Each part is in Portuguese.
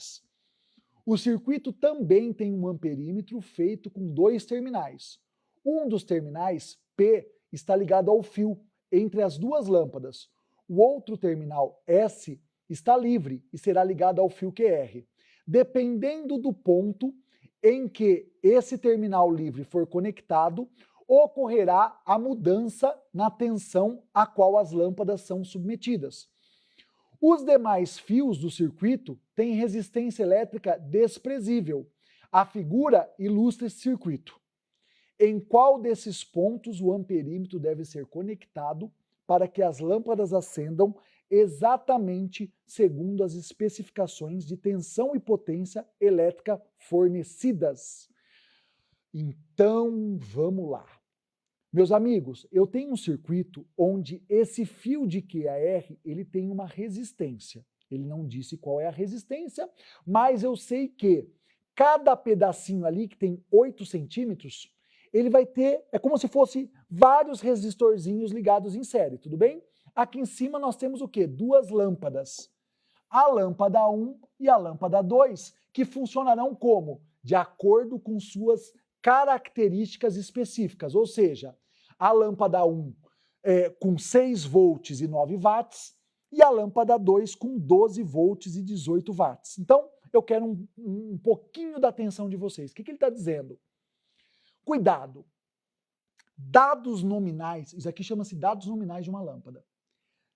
terminais. O circuito também tem um amperímetro feito com 2 terminais. Um dos terminais, P, está ligado ao fio entre as 2 lâmpadas. O outro terminal, S, está livre e será ligado ao fio QR. Dependendo do ponto em que esse terminal livre for conectado, ocorrerá a mudança na tensão a qual as lâmpadas são submetidas. Os demais fios do circuito têm resistência elétrica desprezível. A figura ilustra esse circuito. Em qual desses pontos o amperímetro deve ser conectado para que as lâmpadas acendam exatamente segundo as especificações de tensão e potência elétrica fornecidas? Então, vamos lá. Meus amigos, eu tenho um circuito onde esse fio de QR, ele tem uma resistência. Ele não disse qual é a resistência, mas eu sei que cada pedacinho ali, que tem 8 centímetros, ele vai ter, é como se fosse vários resistorzinhos ligados em série, tudo bem? Aqui em cima nós temos o quê? 2 lâmpadas. A lâmpada 1 e a lâmpada 2, que funcionarão como? De acordo com suas características específicas, ou seja, a lâmpada 1 com 6 volts e 9 watts e a lâmpada 2 com 12 volts e 18 watts. Então, eu quero um pouquinho da atenção de vocês. O que ele está dizendo? Cuidado! Dados nominais, isso aqui chama-se dados nominais de uma lâmpada.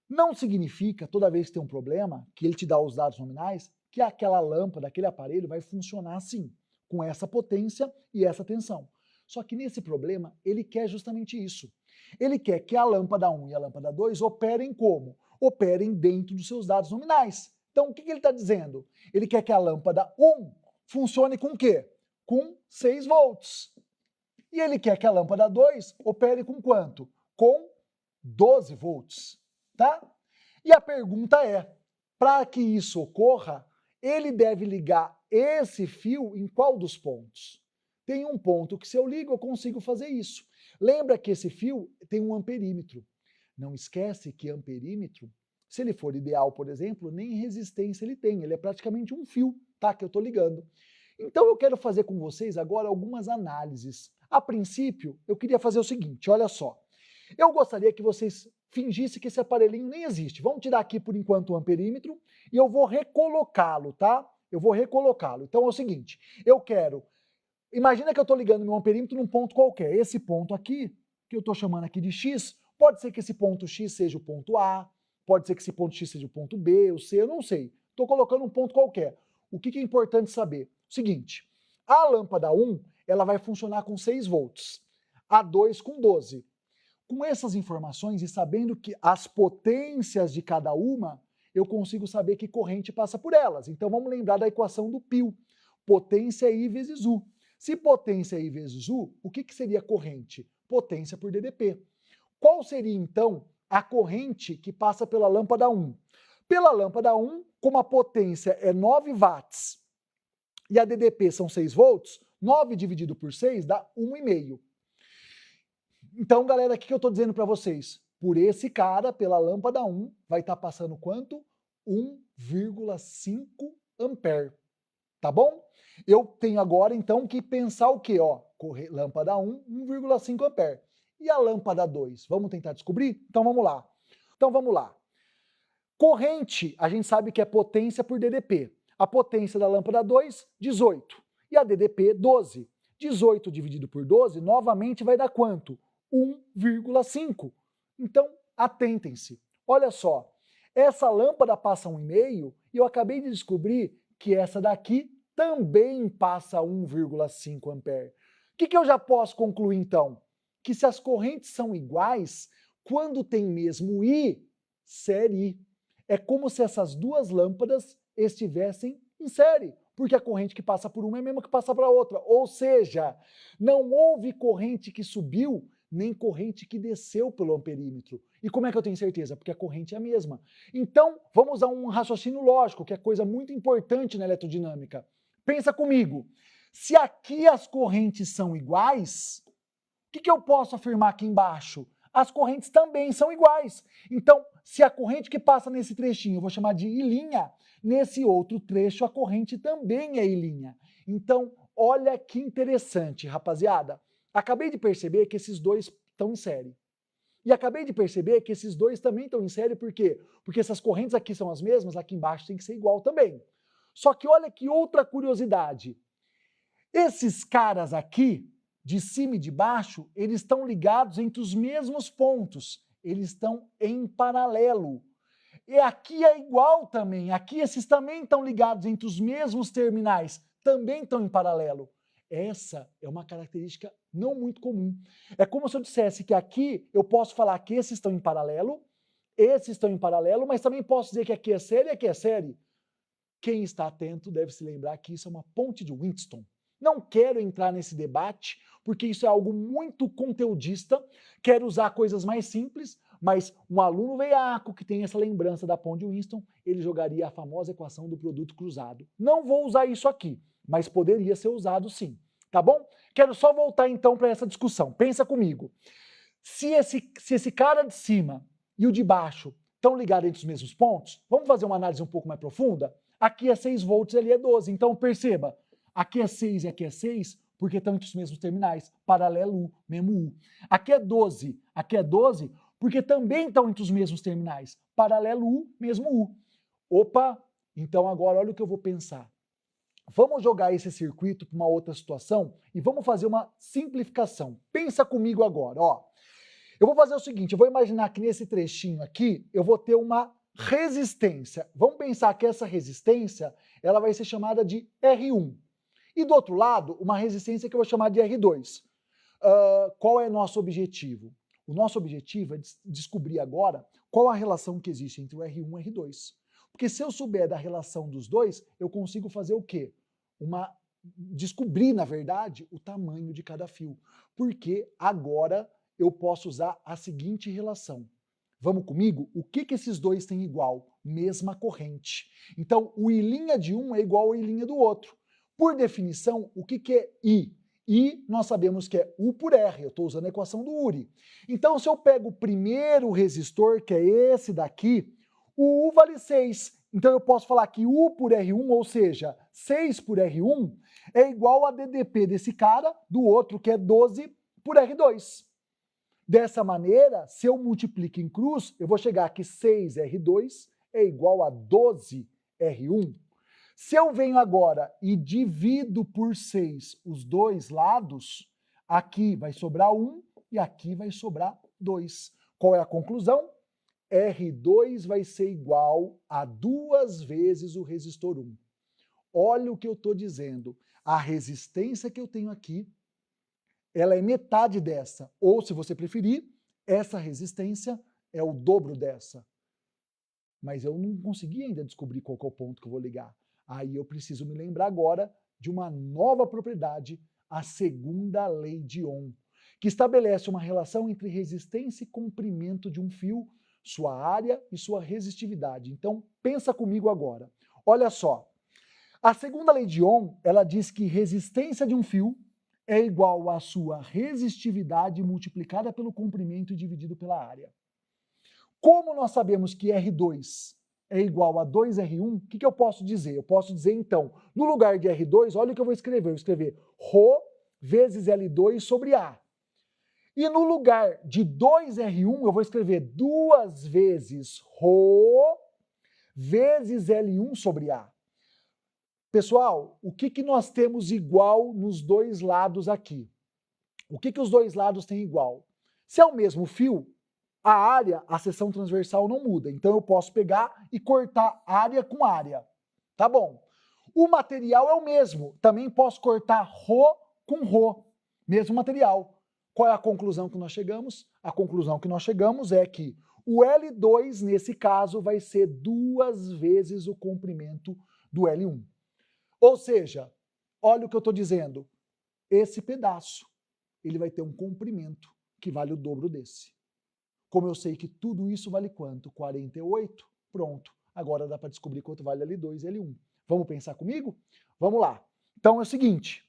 Não significa, toda vez que tem um problema, que ele te dá os dados nominais, que aquela lâmpada, aquele aparelho vai funcionar assim, com essa potência e essa tensão. Só que nesse problema, ele quer justamente isso. Ele quer que a lâmpada 1 e a lâmpada 2 operem como? Operem dentro dos seus dados nominais. Então, o que ele está dizendo? Ele quer que a lâmpada 1 funcione com o quê? Com 6 volts. E ele quer que a lâmpada 2 opere com quanto? Com 12 volts. Tá? E a pergunta é, para que isso ocorra, ele deve ligar esse fio em qual dos pontos? Tem um ponto que se eu ligo eu consigo fazer isso. Lembra que esse fio tem um amperímetro. Não esquece que amperímetro, se ele for ideal, por exemplo, nem resistência ele tem, ele é praticamente um fio, tá, que eu estou ligando. Então eu quero fazer com vocês agora algumas análises. A princípio, eu queria fazer o seguinte, olha só. Eu gostaria que vocês fingissem que esse aparelhinho nem existe. Vamos tirar aqui por enquanto o amperímetro e eu vou recolocá-lo, tá? Eu vou recolocá-lo. Então é o seguinte, eu quero... Imagina que eu estou ligando meu amperímetro num ponto qualquer. Esse ponto aqui, que eu estou chamando aqui de X, pode ser que esse ponto X seja o ponto A, pode ser que esse ponto X seja o ponto B, o C, eu não sei. Estou colocando um ponto qualquer. O que é importante saber? O seguinte, a lâmpada 1, ela vai funcionar com 6 volts, a 2 com 12. Com essas informações e sabendo que as potências de cada uma, eu consigo saber que corrente passa por elas. Então vamos lembrar da equação do π. Potência I vezes U. Se potência é I vezes U, o que seria corrente? Potência por DDP. Qual seria, então, a corrente que passa pela lâmpada 1? Pela lâmpada 1, como a potência é 9 watts e a DDP são 6 volts, 9 dividido por 6 dá 1,5. Então, galera, o que eu estou dizendo para vocês? Por esse cara, pela lâmpada 1, vai estar passando quanto? 1,5 ampere. Tá bom? Eu tenho agora, então, que pensar o quê? Ó, lâmpada 1, 1,5 ampere. E a lâmpada 2? Vamos tentar descobrir? Então, vamos lá. Corrente, a gente sabe que é potência por DDP. A potência da lâmpada 2, 18. E a DDP, 12. 18 dividido por 12, novamente vai dar quanto? 1,5. Então, atentem-se. Olha só, essa lâmpada passa 1,5 e eu acabei de descobrir que essa daqui também passa 1,5 ampere. O que eu já posso concluir, então? Que se as correntes são iguais, quando tem mesmo I, série. É como se essas duas lâmpadas estivessem em série, porque a corrente que passa por uma é a mesma que passa para a outra. Ou seja, não houve corrente que subiu, nem corrente que desceu pelo amperímetro. E como é que eu tenho certeza? Porque a corrente é a mesma. Então, vamos a um raciocínio lógico, que é coisa muito importante na eletrodinâmica. Pensa comigo, se aqui as correntes são iguais, o que eu posso afirmar aqui embaixo? As correntes também são iguais. Então, se a corrente que passa nesse trechinho, eu vou chamar de I', Nesse outro trecho, a corrente também é Y. Então, olha que interessante, rapaziada. Acabei de perceber que esses dois estão em série. E acabei de perceber que esses dois também estão em série, por quê? Porque essas correntes aqui são as mesmas, aqui embaixo tem que ser igual também. Só que olha que outra curiosidade. Esses caras aqui, de cima e de baixo, eles estão ligados entre os mesmos pontos. Eles estão em paralelo. E aqui é igual também. Aqui esses também estão ligados entre os mesmos terminais. Também estão em paralelo. Essa é uma característica não muito comum. É como se eu dissesse que aqui eu posso falar que esses estão em paralelo, esses estão em paralelo, mas também posso dizer que aqui é série e aqui é série. Quem está atento deve se lembrar que isso é uma ponte de Winston. Não quero entrar nesse debate, porque isso é algo muito conteudista. Quero usar coisas mais simples, mas um aluno veiaco que tem essa lembrança da ponte de Winston, ele jogaria a famosa equação do produto cruzado. Não vou usar isso aqui, mas poderia ser usado sim, tá bom? Quero só voltar então para essa discussão. Pensa comigo. Se esse cara de cima e o de baixo estão ligados entre os mesmos pontos, vamos fazer uma análise um pouco mais profunda? Aqui é 6 volts, ali é 12. Então perceba, aqui é 6 e aqui é 6, porque estão entre os mesmos terminais, paralelo U, mesmo U. Aqui é 12, porque também estão entre os mesmos terminais, paralelo U, mesmo U. Opa, então agora olha o que eu vou pensar. Vamos jogar esse circuito para uma outra situação e vamos fazer uma simplificação. Pensa comigo agora, ó. Eu vou fazer o seguinte, eu vou imaginar que nesse trechinho aqui eu vou ter uma resistência. Vamos pensar que essa resistência ela vai ser chamada de R1. E do outro lado, uma resistência que eu vou chamar de R2. Qual é nosso objetivo? O nosso objetivo é descobrir agora qual a relação que existe entre o R1 e o R2. Porque se eu souber da relação dos dois, eu consigo fazer o quê? Descobrir, na verdade, o tamanho de cada fio. Porque agora eu posso usar a seguinte relação. Vamos comigo? O que esses dois têm igual? Mesma corrente. Então, o I' de um é igual ao I' do outro. Por definição, o que é I? I, nós sabemos que é U por R, eu estou usando a equação do Uri. Então, se eu pego o primeiro resistor, que é esse daqui, o U vale 6. Então, eu posso falar que U por R1, ou seja, 6 por R1, é igual a DDP desse cara, do outro, que é 12 por R2. Dessa maneira, se eu multiplico em cruz, eu vou chegar que 6R2 é igual a 12R1. Se eu venho agora e divido por 6 os dois lados, aqui vai sobrar 1 e aqui vai sobrar 2. Qual é a conclusão? R2 vai ser igual a 2 vezes o resistor 1. Olha o que eu estou dizendo. A resistência que eu tenho aqui, ela é metade dessa. Ou, se você preferir, essa resistência é o dobro dessa. Mas eu não consegui ainda descobrir qual que é o ponto que eu vou ligar. Aí eu preciso me lembrar agora de uma nova propriedade, a segunda lei de Ohm, que estabelece uma relação entre resistência e comprimento de um fio, sua área e sua resistividade. Então, pensa comigo agora. Olha só, a segunda lei de Ohm, ela diz que resistência de um fio é igual à sua resistividade multiplicada pelo comprimento e dividido pela área. Como nós sabemos que R2 é igual a 2R1, o que eu posso dizer? Eu posso dizer, então, no lugar de R2, olha o que eu vou escrever. Eu vou escrever Rho vezes L2 sobre A. E no lugar de 2R1, eu vou escrever 2 vezes Rho vezes L1 sobre A. Pessoal, o que nós temos igual nos dois lados aqui? O que os dois lados têm igual? Se é o mesmo fio, a área, a seção transversal não muda. Então eu posso pegar e cortar área com área. Tá bom. O material é o mesmo. Também posso cortar Rho com Rho. Mesmo material. Qual é a conclusão que nós chegamos? A conclusão que nós chegamos é que o L2, nesse caso, vai ser 2 vezes o comprimento do L1. Ou seja, olha o que eu estou dizendo. Esse pedaço, ele vai ter um comprimento que vale o dobro desse. Como eu sei que tudo isso vale quanto? 48? Pronto. Agora dá para descobrir quanto vale L2 e L1. Vamos pensar comigo? Vamos lá. Então é o seguinte.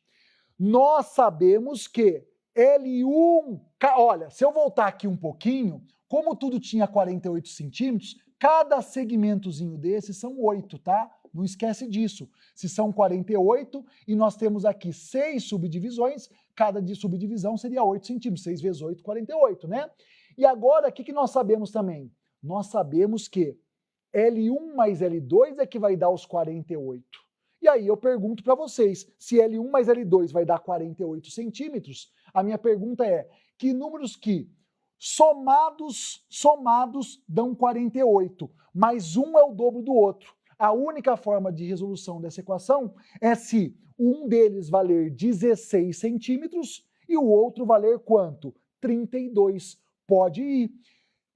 Nós sabemos que L1... Olha, se eu voltar aqui um pouquinho, como tudo tinha 48 centímetros, cada segmentozinho desse são 8, tá? Não esquece disso. Se são 48 e nós temos aqui 6 subdivisões, cada subdivisão seria 8 centímetros. 6 vezes 8, 48, né? E agora, o que nós sabemos também? Nós sabemos que L1 mais L2 é que vai dar os 48. E aí eu pergunto para vocês, se L1 mais L2 vai dar 48 centímetros, a minha pergunta é, que números que somados dão 48, mas um é o dobro do outro. A única forma de resolução dessa equação é se um deles valer 16 centímetros e o outro valer quanto? 32. Pode ir.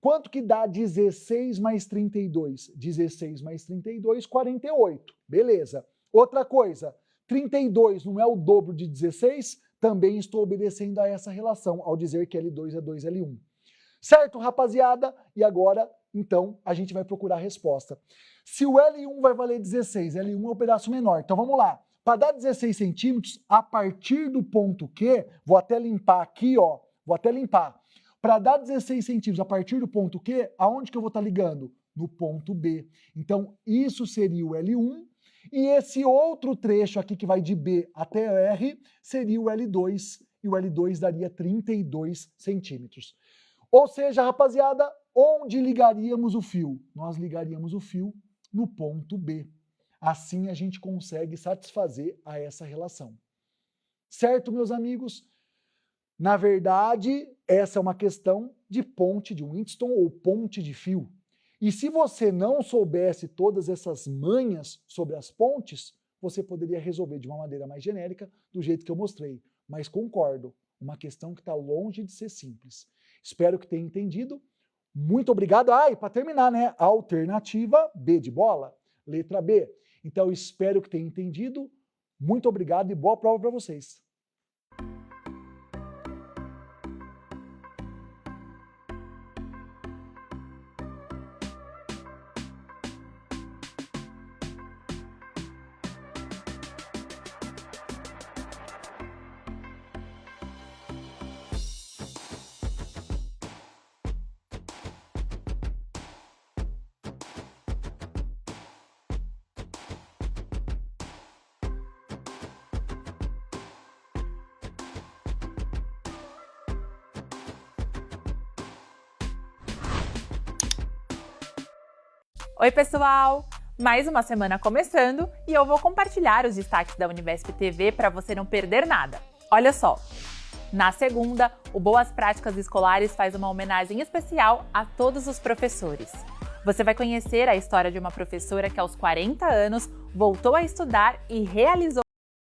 Quanto que dá 16 mais 32? 16 mais 32, 48. Beleza. Outra coisa, 32 não é o dobro de 16? Também estou obedecendo a essa relação, ao dizer que L2 é 2L1. Certo, rapaziada? E agora, então, a gente vai procurar a resposta. Se o L1 vai valer 16, L1 é o pedaço menor. Então, vamos lá. Para dar 16 centímetros, a partir do ponto Q, vou até limpar aqui, ó. Vou até limpar. Para dar 16 centímetros a partir do ponto Q, aonde que eu vou estar ligando? No ponto B. Então, isso seria o L1. E esse outro trecho aqui que vai de B até R seria o L2. E o L2 daria 32 centímetros. Ou seja, rapaziada, onde ligaríamos o fio? Nós ligaríamos o fio no ponto B. Assim a gente consegue satisfazer a essa relação. Certo, meus amigos? Na verdade, essa é uma questão de ponte de Wheatstone ou ponte de fio. E se você não soubesse todas essas manhas sobre as pontes, você poderia resolver de uma maneira mais genérica, do jeito que eu mostrei. Mas concordo, uma questão que está longe de ser simples. Espero que tenha entendido. Muito obrigado. E para terminar, né? Alternativa B de bola, letra B. Então, espero que tenha entendido. Muito obrigado e boa prova para vocês. Oi, pessoal! Mais uma semana começando e eu vou compartilhar os destaques da Univesp TV para você não perder nada. Olha só! Na segunda, o Boas Práticas Escolares faz uma homenagem especial a todos os professores. Você vai conhecer a história de uma professora que aos 40 anos voltou a estudar e realizou